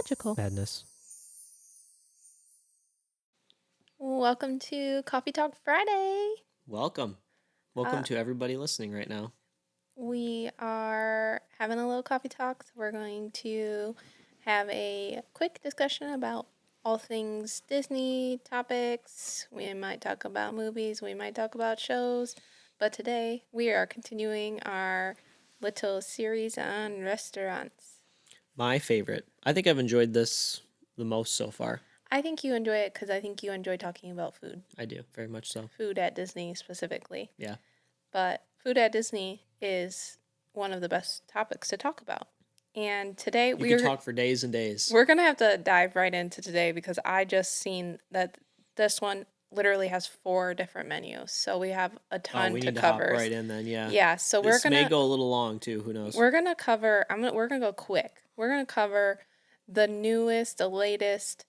magical madness. Welcome to Coffee Talk Friday. Welcome. Uh, Welcome to everybody listening right now. We are having a little coffee talk, so we're going to have a quick discussion about all things Disney topics. We might talk about movies, we might talk about shows, but today we are continuing our little series on restaurants. My favorite. I think I've enjoyed this the most so far. I think you enjoy it because I think you enjoy talking about food. I do, very much so. Food at Disney specifically. Yeah. But food at Disney is one of the best topics to talk about. And today You could talk for days and days. we're going to have to dive right into today because I just seen that this one literally has 4 different menus. So we have a ton we to need to cover. hop right in then, yeah. Yeah, so This may go a little long too, who knows. we're going to cover we're going to go quick. We're going to cover the newest, the latest,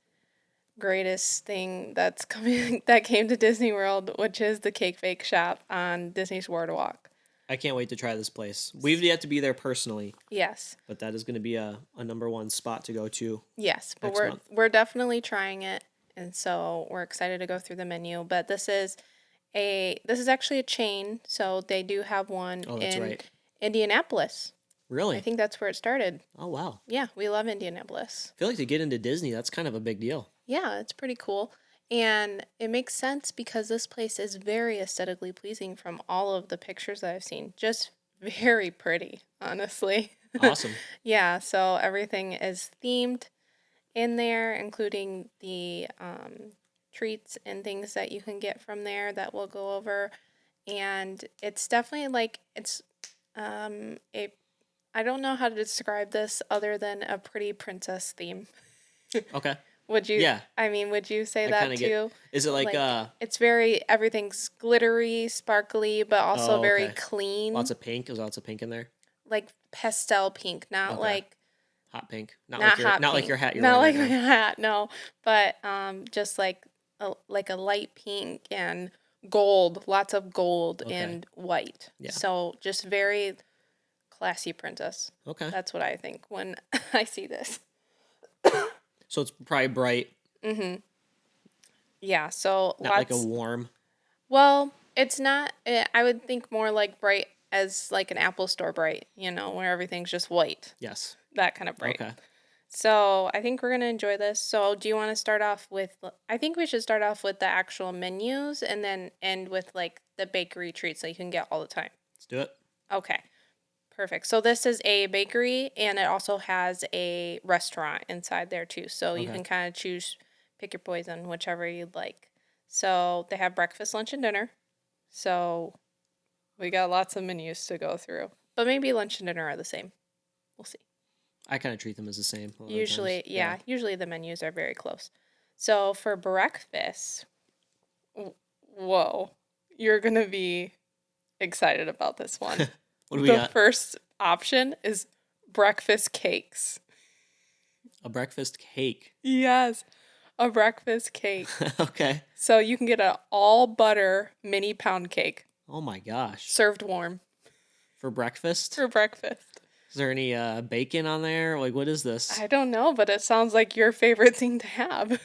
greatest thing that's coming that came to Disney World, which is the Cake Bake Shop on Disney's Boardwalk. I can't wait to try this place. We've yet to be there personally. Yes. But that is going to be a number one spot to go to. Yes, but next month. we're definitely trying it, and so we're excited to go through the menu. But this is actually a chain, so they do have one in right. Indianapolis. Really? I think that's where it started. Oh, wow. Yeah, we love Indianapolis. I feel like to get into Disney, that's kind of a big deal. Yeah, it's pretty cool. And it makes sense because this place is very aesthetically pleasing from all of the pictures that I've seen. Just very pretty, honestly. Awesome. Yeah, so everything is themed in there, including the treats and things that you can get from there that we'll go over. And it's definitely like it's a I don't know how to describe this other than a pretty princess theme. Okay. Would you? Yeah. I mean, would you say I that kinda too? Is it like It's very everything's glittery, sparkly, but also very okay. clean. Lots of pink? Is lots of pink in there? Like pastel pink, not Okay. like Hot pink. not hot Not like pink. your hat you're Not like wearing my right now. hat, no. But just like a light pink and gold, lots of gold Okay. and white. Yeah. So just very classy princess. Okay. That's what I think when I see this. So it's probably bright, Mhm. Yeah, so not like a warm. well, it's not I would think more like bright as like an Apple Store bright, where everything's just white. Yes. That kind of bright. Okay. So I think we're going to enjoy this. So do you want to start off with, I think we should start off with the actual menus and then end with like the bakery treats that you can get all the time. Let's do it. Okay, perfect. So this is a bakery and it also has a restaurant inside there too. So you Okay. can kind of pick your poison, whichever you'd like. So they have breakfast, lunch, and dinner. So we got lots of menus to go through. But maybe lunch and dinner are the same. We'll see. I kind of treat them as the same. A lot of Usually, times. yeah, usually the menus are very close. So for breakfast, whoa, you're going to be excited about this one. What do we The got? first option is breakfast cakes. A breakfast cake. Yes, a breakfast cake. Okay. So you can get an all butter mini pound cake Oh my gosh. served warm For breakfast? for breakfast. Is there any bacon on there? Like, what is this? I don't know, but it sounds like your favorite thing to have.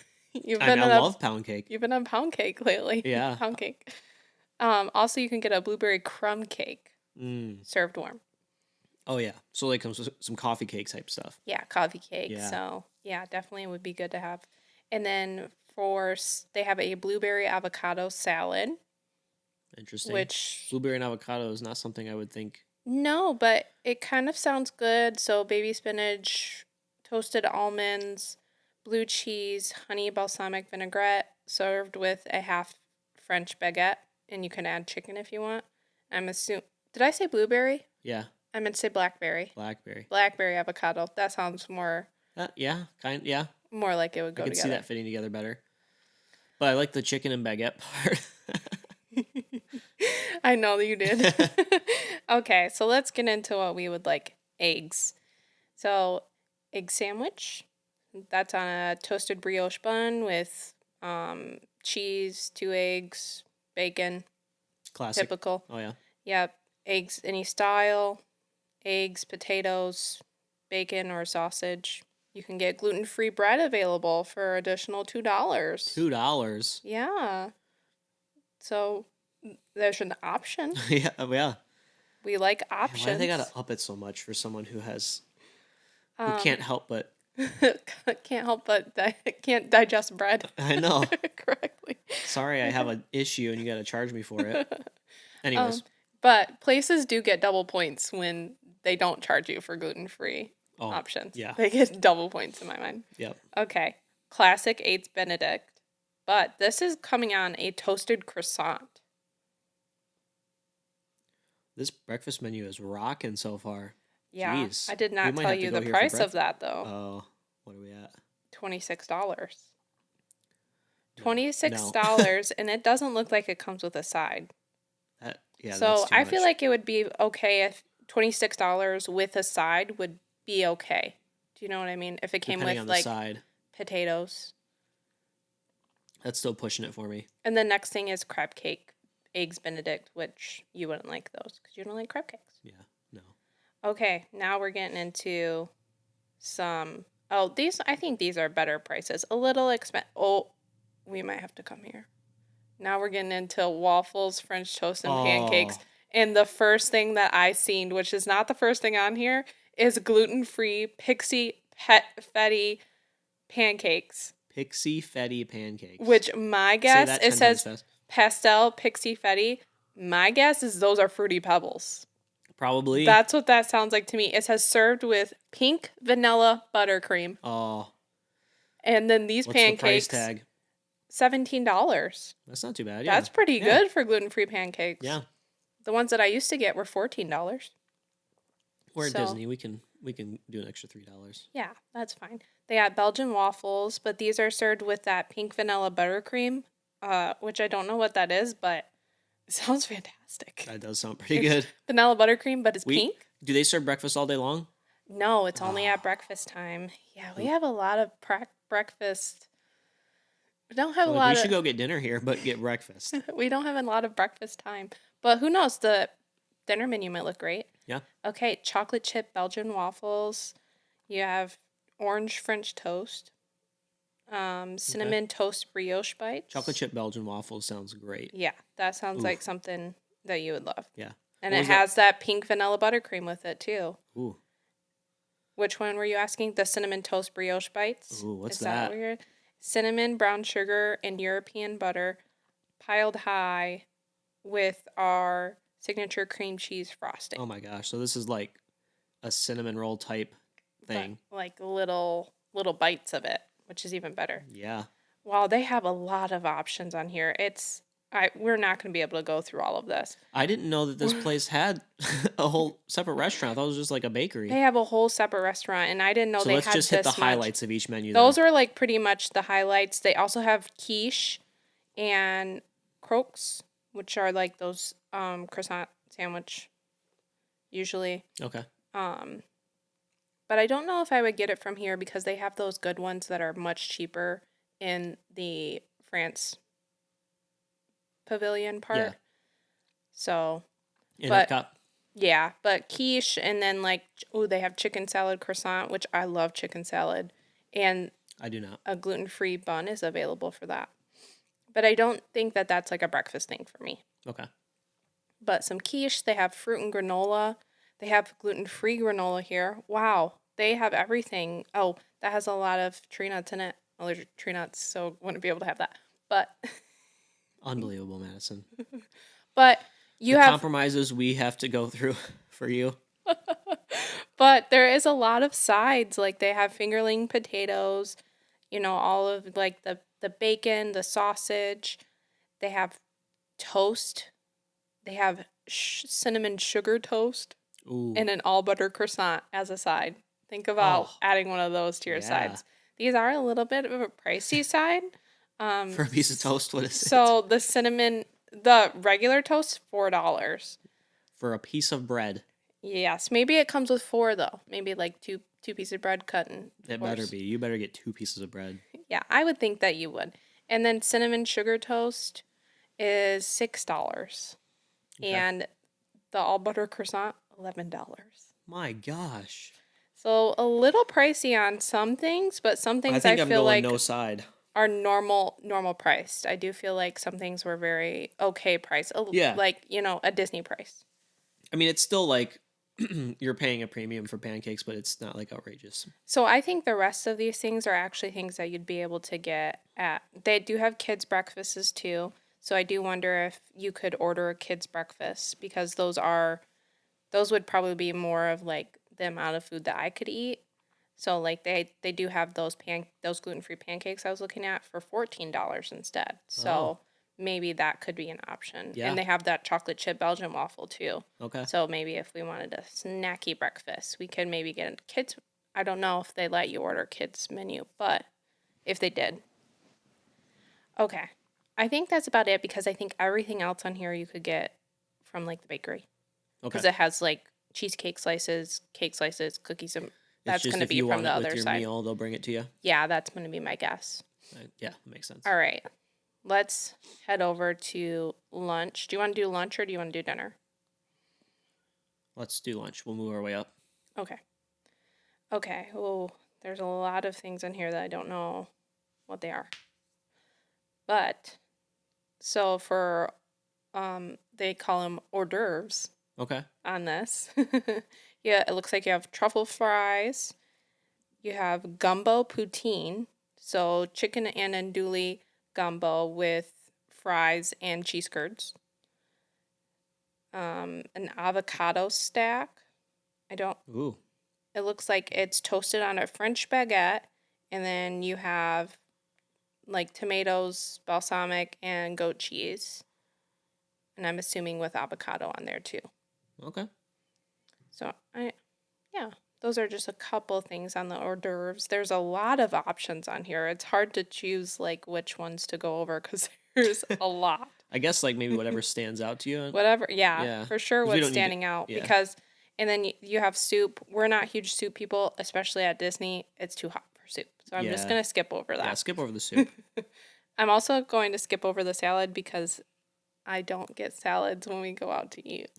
I love pound cake. You've been on pound cake lately. Yeah. Pound cake. Also, you can get a blueberry crumb cake served warm. Oh yeah. So like some coffee cake type stuff. Yeah, coffee cake. Yeah. So yeah, definitely would be good to have. And then they have a blueberry avocado salad. Interesting. Which blueberry and avocado is not something I would think. no, but it kind of sounds good. So baby spinach, toasted almonds, blue cheese, honey balsamic vinaigrette, served with a half French baguette, and you can add chicken if you want. Did I say blueberry? Yeah. I meant to say blackberry. Blackberry. Blackberry avocado. That sounds more Yeah. Yeah. more like it would I go could together. see that fitting together better. But I like the chicken and baguette part. I know that you did. Okay, so let's get into what we would like. Eggs. So, egg sandwich. That's on a toasted brioche bun with cheese, 2 eggs, bacon. Classic. Typical. Oh yeah. Yep. Eggs any style. Eggs, potatoes, bacon or sausage. You can get gluten-free bread available for additional $2. $2. Yeah. So there's an option. Yeah, yeah. We like Man, why do they gotta options. up it so much for someone who Um, can't help but? can't help but can't digest bread I know. correctly. Sorry, I have an issue and you gotta charge me for it. Anyways, But places do get double points when they don't charge you for gluten-free oh options. yeah, They get double points in my mind. yep. Okay. Classic Eggs Benedict. But this is coming on a toasted croissant. This breakfast menu is rocking so far. Yeah. Jeez, I did we not might tell have to you go the here for price of breakfast. that though. Oh, what are we at? $26. No. $26 and it doesn't look like it comes with a side. Yeah, So that's too I much. feel like it would be okay if $26 with a side would be okay. Do you know what I mean? If it came Depending with on the like side, potatoes. that's still pushing it for me. And the next thing is crab cake, eggs Benedict, which you wouldn't like those because you don't like crab cakes. Yeah, no. Okay, now we're getting into some. Oh, these I think these are better prices. A little expensive. Oh, we might have to come here. Now we're getting into waffles, French toast, and pancakes. Oh. And the first thing that I seen, which is not the first thing on here, is gluten-free Pixie Pet Fetty pancakes. Pixie Fetty pancakes. Which my Say guess, that it 10 times says fast. pastel Pixie Fetty. My guess is those are Fruity Pebbles. Probably. That's what that sounds like to me. It says served with pink vanilla buttercream. Oh. And then these What's the price pancakes, tag? $17. That's not too bad. Yeah. That's pretty Yeah. good for gluten-free pancakes. Yeah. The ones that I used to get were $14. We're at So- Disney. We can do an extra $3. Yeah, that's fine. They got Belgian waffles, but these are served with that pink vanilla buttercream, which I don't know what that is, but it sounds fantastic. That does sound pretty good. Vanilla buttercream, but it's pink? Do they serve breakfast all day long? No, it's only at breakfast time. Yeah, we have a lot of breakfast. We don't have a lot We of. should go get dinner here, but get breakfast. We don't have a lot of breakfast time, but who knows? The dinner menu might look great. Yeah. Okay, chocolate chip Belgian waffles. You have orange French toast. Cinnamon toast brioche bites. Chocolate chip Belgian waffles sounds great. Yeah, that sounds Oof. like something that you would love. Yeah. And What it was that? has that pink vanilla buttercream with it too. Ooh. Which one were you asking? The cinnamon toast brioche bites? Ooh, what's Is that? Weird? Cinnamon, brown sugar, and European butter piled high with our signature cream cheese frosting. Oh my gosh. So this is like a cinnamon roll type thing. But, like little bites of it, which is even better. Yeah. Wow, they have a lot of options on here. We're not going to be able to go through all of this. I didn't know that this place had a whole separate restaurant. I thought it was just like a bakery. They have a whole separate restaurant, and I didn't know So they let's had just hit this the much. highlights of each menu. Those are like pretty much the highlights. They also have quiche and croques, which are like those croissant sandwich usually. Okay. But I don't know if I would get it from here because they have those good ones that are much cheaper in the France pavilion part. Yeah. So, In but Epcot. yeah, but quiche and then like they have chicken salad croissant, which I love chicken salad, and I do not. a gluten-free bun is available for that. But I don't think that that's like a breakfast thing for me. Okay. But some quiche, they have fruit and granola. They have gluten-free granola here. Wow, they have everything. Oh, that has a lot of tree nuts in it. Well, there's tree nuts, so wouldn't be able to have that. But Unbelievable, Madison. but you The have compromises we have to go through for you. but there is a lot of sides. Like they have fingerling potatoes, all of like the bacon, the sausage. They have toast. They have cinnamon sugar toast Ooh. and an all butter croissant as a side. Think about adding one of those to your Yeah. sides. These are a little bit of a pricey side. For a piece of toast, what is it? So the regular toast, $4. For a piece of bread. Yes, maybe it comes with 4 though. Maybe like two pieces of bread cut in. It better be. You better get 2 pieces of bread. Yeah, I would think that you would. And then cinnamon sugar toast is $6. Okay. And the all butter croissant, $11. My gosh. So a little pricey on some things, but some I things I think I'm feel going like no side. are normal priced. I do feel like some things were very okay price, Yeah. like a Disney price. I mean, it's still like you're paying a premium for pancakes, but it's not like outrageous. So I think the rest of these things are actually things that you'd be able to get at. They do have kids breakfasts too. So I do wonder if you could order a kids breakfast because those would probably be more of like the amount of food that I could eat. So like they do have those gluten-free pancakes I was looking at for $14 instead. Oh, So maybe that could be an option. yeah. And they have that chocolate chip Belgian waffle too. Okay. So maybe if we wanted a snacky breakfast, we could maybe get a kids. I don't know if they let you order kids menu, but if they did. Okay. I think that's about it because I think everything else on here you could get from like the bakery Okay. because it has like cheesecake slices, cake slices, cookies, and It's that's just going to if be you from want the it with other your side. meal, they'll bring it to you. Yeah, that's going to be my guess. Yeah, that makes sense. All right. Let's head over to lunch. Do you want to do lunch or do you want to do dinner? Let's do lunch. We'll move our way up. Okay. Okay. Oh, there's a lot of things in here that I don't know what they are. But so for they call them hors d'oeuvres Okay. on this. Yeah, it looks like you have truffle fries. You have gumbo poutine, so chicken and andouille gumbo with fries and cheese curds. An avocado stack. I don't. Ooh. It looks like it's toasted on a French baguette, and then you have like tomatoes, balsamic, and goat cheese. And I'm assuming with avocado on there too. Okay. So yeah, those are just a couple things on the hors d'oeuvres. There's a lot of options on here. It's hard to choose like which ones to go over because there's a lot. I guess like maybe whatever stands out to you. Whatever, yeah, Yeah. for sure. 'Cause we What's don't need to. standing out Yeah. because, and then you have soup. We're not huge soup people, especially at Disney. It's too hot for soup, so I'm just Yeah. gonna skip over Yeah. that. Skip over the soup. I'm also going to skip over the salad because I don't get salads when we go out to eat.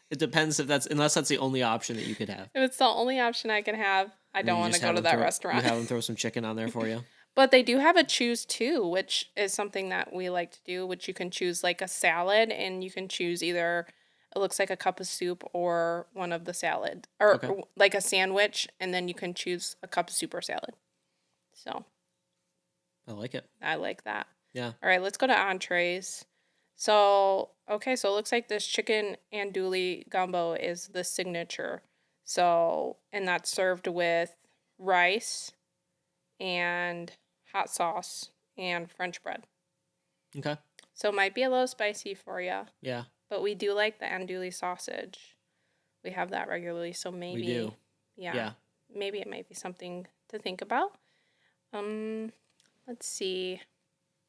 It depends if that's unless that's the only option that you could have. If it's the only option I can have, I And then don't you want to just go have to them that throw. You restaurant. have them throw some chicken on there for you. But they do have a choose too, which is something that we like to do, which you can choose like a salad and you can choose either it looks like a cup of soup or one of the salad or Okay. like a sandwich and then you can choose a cup of soup or salad. So, I like it. I like that. Yeah. All right, let's go to entrees. So, okay, so it looks like this chicken andouille gumbo is the signature. So, and that's served with rice and hot sauce and French bread. Okay. So it might be a little spicy for you, Yeah. but we do like the andouille sausage. We have that regularly, so maybe We do. yeah, maybe it might be something to think about. Let's see.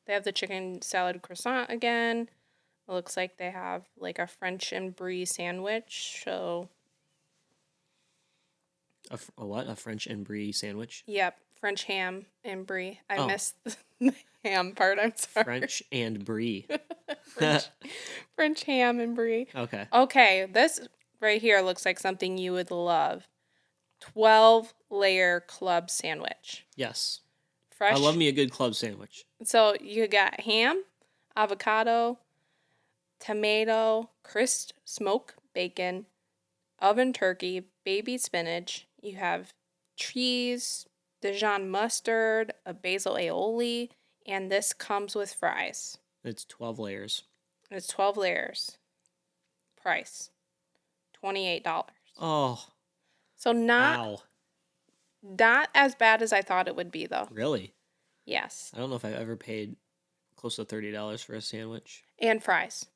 They have the chicken salad croissant again. It looks like they have like a French and brie sandwich. So, A what? A French and brie sandwich. yep, French ham and brie. I Oh. missed the ham part. I'm sorry. French and brie. French ham and brie. Okay. Okay, this right here looks like something you would love. 12-layer club sandwich. Yes. Fresh. I love me a good club sandwich. So you got ham, avocado, tomato, crisp smoked bacon, oven turkey, baby spinach. You have cheese, Dijon mustard, a basil aioli, and this comes with fries. It's 12 layers. And it's 12 layers. Price $28. Oh. So Wow. not as bad as I thought it would be though. Really? Yes. I don't know if I've ever paid close to $30 for a sandwich. And fries.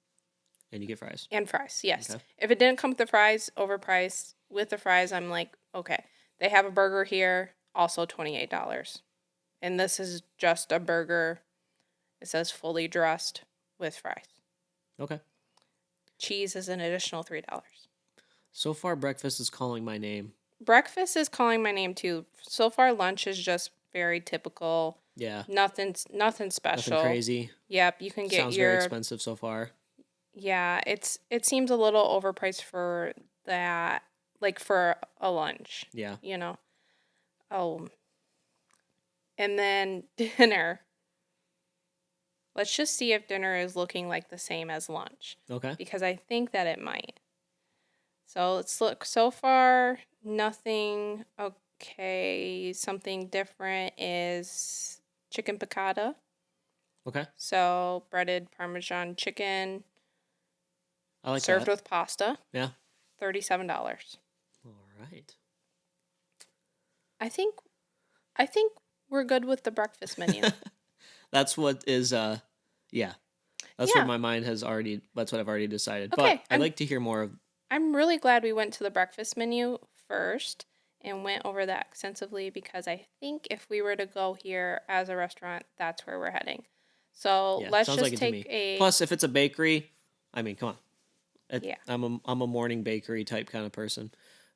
And you get fries. And fries, yes. Okay. If it didn't come with the fries, overpriced. With the fries, I'm like, okay. They have a burger here, also $28. And this is just a burger. It says fully dressed with fries. Okay. Cheese is an additional $3. So far, breakfast is calling my name. Breakfast is calling my name too. So far, lunch is just very typical. Yeah. Nothing special. Nothing crazy. Yep, you can get Sounds your very expensive so far. Yeah, it seems a little overpriced for that like for a lunch. Yeah. You know. Oh. And then dinner. Let's just see if dinner is looking like the same as lunch. Okay. Because I think that it might. So let's look. So far, nothing. Okay. Something different is chicken piccata. Okay. So breaded Parmesan chicken I like served that. with pasta. Yeah. $37. All right. I think we're good with the breakfast menu. That's what is yeah. That's where Yeah. my mind has already that's what I've already decided. Okay, But I'd like to hear more of I'm really glad we went to the breakfast menu first and went over that extensively because I think if we were to go here as a restaurant, that's where we're heading. So yeah, let's sounds just like it to take me. a Plus if it's a bakery, I mean, come on. yeah. I'm a morning bakery type kind of person.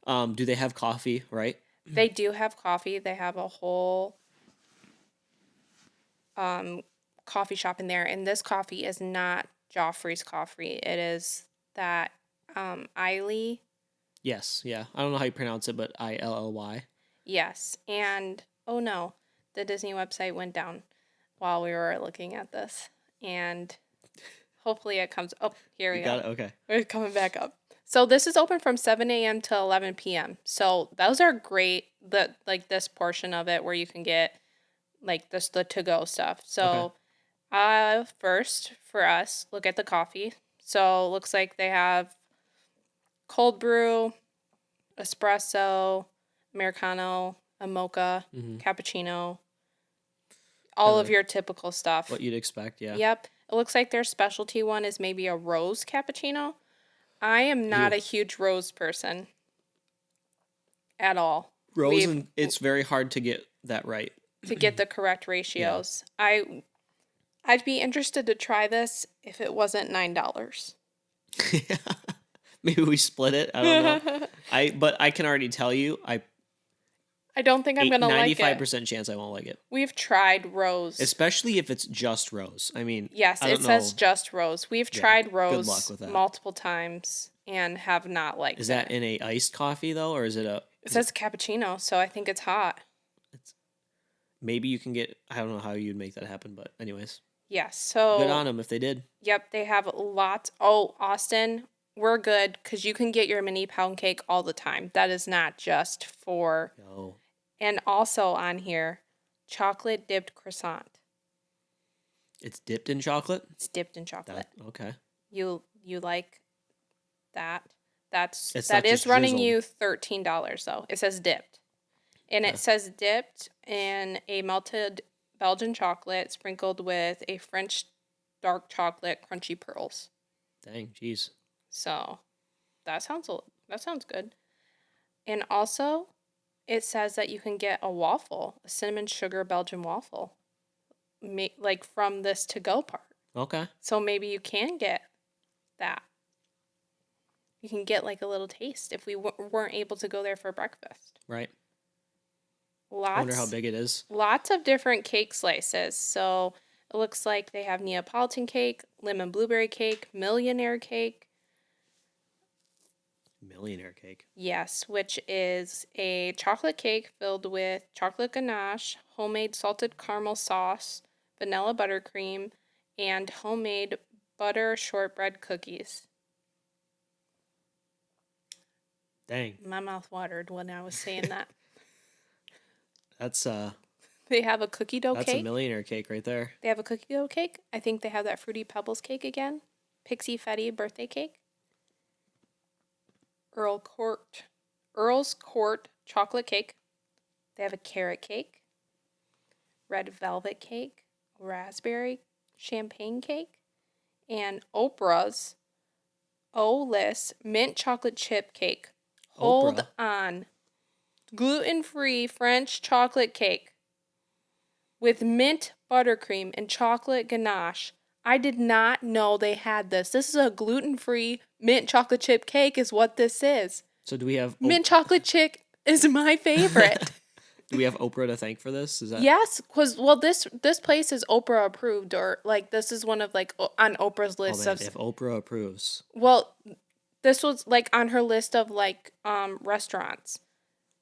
Do they have coffee, right? They do have coffee. They have a whole coffee shop in there, and this coffee is not Joffrey's coffee. It is that Iley. Yes, yeah. I don't know how you pronounce it, but ILLY. Yes, and oh no, the Disney website went down while we were looking at this, and hopefully it comes. Oh, here we You go. got it? Okay. We're coming back up. So this is open from 7 a.m. to 11 p.m. So those are great. Like this portion of it where you can get like this the to go stuff. Okay. So first for us, look at the coffee. So looks like they have cold brew, espresso, americano, a mocha, Mm-hmm. cappuccino, all of Kinda your typical stuff. what you'd expect, yeah. Yep. It looks like their specialty one is maybe a rose cappuccino. I am not Ew. a huge rose person at all. Rose We've and it's very hard to get that right. to get the correct ratios. I'd be interested to try this if it wasn't $9. Maybe we split it. I don't know. But I can already tell you, I don't think I'm gonna like it. 95% chance I won't like it. We've tried rose. Especially if it's just rose. I mean, Yes, I it don't says know. just rose. We've Yeah, tried good rose luck with that. multiple times and have not liked Is it. that in a iced coffee though, or is it a? It says cappuccino, so I think it's hot. Maybe you can get. I don't know how you'd make that happen, but anyways, Yes, so good on them if they did. yep, they have lots. Oh, Austin, we're good because you can get your mini pound cake all the time. That is not just for. No, And also on here, chocolate dipped croissant. it's dipped in chocolate. It's dipped in chocolate. Okay. You like that? That It's is not just running drizzled. you $13 though. It says dipped. And Okay. it says dipped in a melted Belgian chocolate sprinkled with a French dark chocolate crunchy pearls. Dang, jeez. So that sounds good. And also, it says that you can get a waffle, a cinnamon sugar Belgian waffle, like from this to go part. Okay. So maybe you can get that. You can get like a little taste if we weren't able to go there for breakfast. Right. I wonder how big it is. Lots of different cake slices. So it looks like they have Neapolitan cake, lemon blueberry cake, millionaire cake. Millionaire cake. Yes, which is a chocolate cake filled with chocolate ganache, homemade salted caramel sauce, vanilla buttercream, and homemade butter shortbread cookies. Dang. My mouth watered when I was saying that. That's They have a cookie dough that's cake. a millionaire cake right there. They have a cookie dough cake. I think they have that Fruity Pebbles cake again. Pixie Fetty birthday cake. Earl's Court chocolate cake. They have a carrot cake. Red velvet cake. Raspberry champagne cake. And Oprah's O-List mint chocolate chip cake. Hold Oprah. on. Gluten-free French chocolate cake with mint buttercream and chocolate ganache. I did not know they had this. This is a gluten-free mint chocolate chip cake is what this is. So do we have Mint chocolate chip is my favorite. Do we have Oprah to thank for this? Is that Yes, because this place is Oprah approved, or like this is one of like on Oprah's Oh list man, of if Oprah approves. well, This was like on her list of like restaurants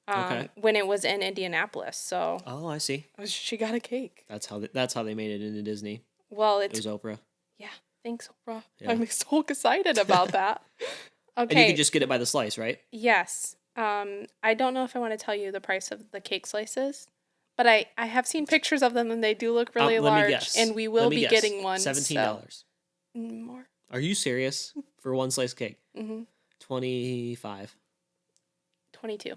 Okay. when it was in Indianapolis. So Oh, I see. she got a cake. That's how they made it into Disney. Well, It it's was Oprah. yeah. Thanks, Oprah. Yeah. I'm so excited about that. And you Okay. could just get it by the slice, right? Yes. I don't know if I want to tell you the price of the cake slices, but I have seen pictures of them and they do look really Let me large. guess. And we will Let me be guess. getting one. $17. So. More. Are you serious? For one slice cake? Mm-hmm. 25. 22.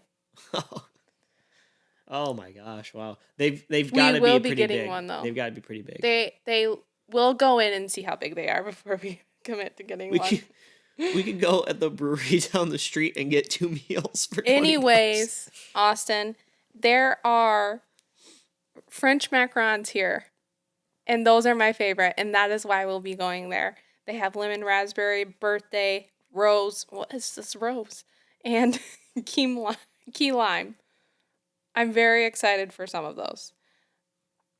Oh my gosh! Wow, they've got to We will be be pretty getting big. one though. They've got to be pretty big. They will go in and see how big they are before we commit to getting one. We could go at the brewery down the street and get 2 meals for $20. Anyways, Austin, there are French macarons here, and those are my favorite, and that is why we'll be going there. They have lemon raspberry, birthday, rose. What is this rose? And key lime. I'm very excited for some of those.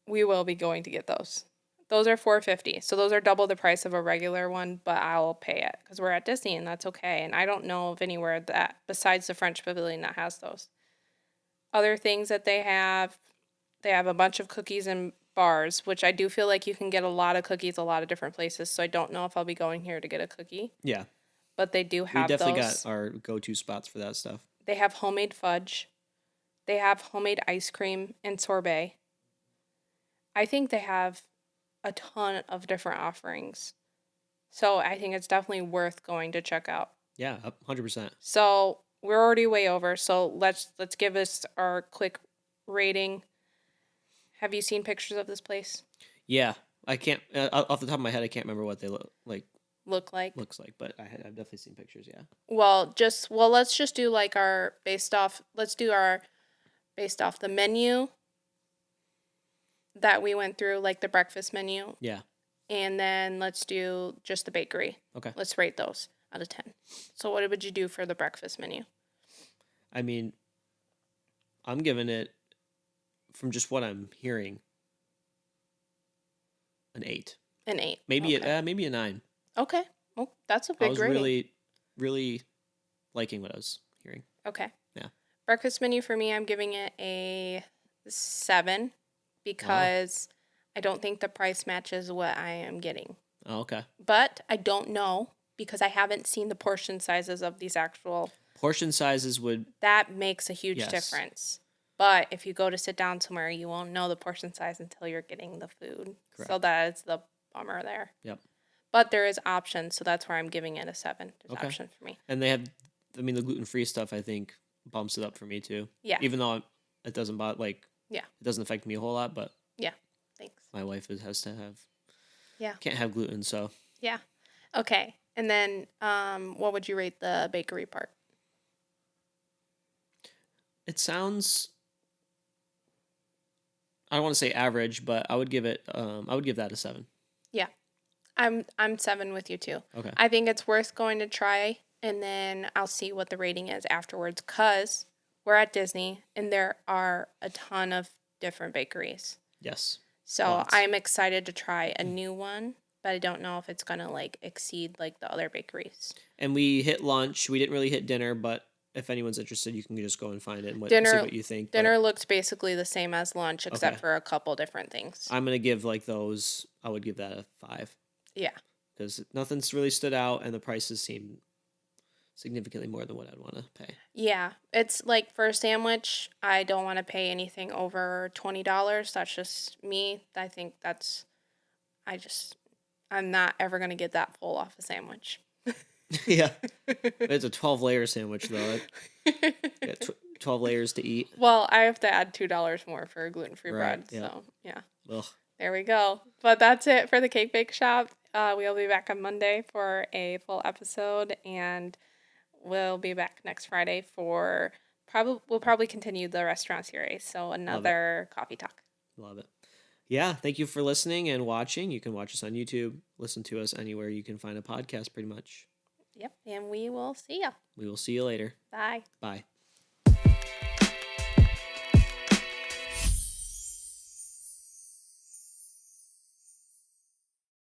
We will be going to get those. Those are $4.50, so those are double the price of a regular one, but I'll pay it because we're at Disney and that's okay. And I don't know of anywhere that besides the French Pavilion that has those. Other things that they have a bunch of cookies and bars, which I do feel like you can get a lot of cookies a lot of different places. So I don't know if I'll be going here to get a cookie. Yeah, but they do we have definitely those. got our go-to spots for that stuff. They have homemade fudge. They have homemade ice cream and sorbet. I think they have a ton of different offerings. So I think it's definitely worth going to check out. Yeah, 100%. So we're already way over. So let's give us our quick rating. Have you seen pictures of this place? Yeah, I can't off the top of my head. I can't remember what they look like. Looks like, but I've definitely seen pictures. Yeah. Well, let's just do like our based off. Let's do our based off the menu that we went through, like the breakfast menu. Yeah. And then let's do just the bakery. Okay. Let's rate those out of 10. So what would you do for the breakfast menu? I mean, I'm giving it, from just what I'm hearing, an 8. An 8. Maybe okay. maybe a 9. Okay. Well, that's a big I was rating. really liking what I was hearing. Okay. Yeah. Breakfast menu for me, I'm giving it a 7 because I don't think the price matches what I am getting. Oh, okay. But I don't know because I haven't seen the portion sizes of these actual. Portion sizes would. That makes a huge difference. But if you go to sit down somewhere, you won't know the portion size until you're getting the food. Correct. So that is the bummer there. Yep. But there is options, so that's where I'm giving it a 7. There's option for me. And they have, the gluten-free stuff, I think, bumps it up for me too. Yeah. Even though it doesn't it doesn't affect me a whole lot, but yeah, thanks. My wife has to have. Yeah. Can't have gluten, so. Yeah. Okay. And then, what would you rate the bakery part? It sounds. I don't want to say average, but I would give it. I would give that a 7. Yeah, I'm 7 with you too. Okay. I think it's worth going to try, and then I'll see what the rating is afterwards. Cause we're at Disney, and there are a ton of different bakeries. Yes. So lots. I'm excited to try a new one, but I don't know if it's gonna like exceed like the other bakeries. And we hit lunch. We didn't really hit dinner, but if anyone's interested, you can just go and find it and see what you think. Dinner looks basically the same as lunch, except for a couple different things. I'm gonna give those. I would give that a 5. Yeah. Because nothing's really stood out, and the prices seem significantly more than what I'd want to pay. Yeah, it's like for a sandwich, I don't want to pay anything over $20. That's just me. I think I'm not ever gonna get that full off a sandwich. Yeah, it's a 12-layer sandwich though. 12 layers to eat. Well, I have to add $2 more for gluten-free bread. Yeah. So yeah. Ugh. There we go. But that's it for the Cake Bake Shop. We'll be back on Monday for a full episode, and we'll be back next Friday for we'll probably continue the restaurant series. So another coffee talk. Love it. Yeah, thank you for listening and watching. You can watch us on YouTube, listen to us anywhere you can find a podcast pretty much. Yep, and we will see ya. We will see you later. Bye. Bye.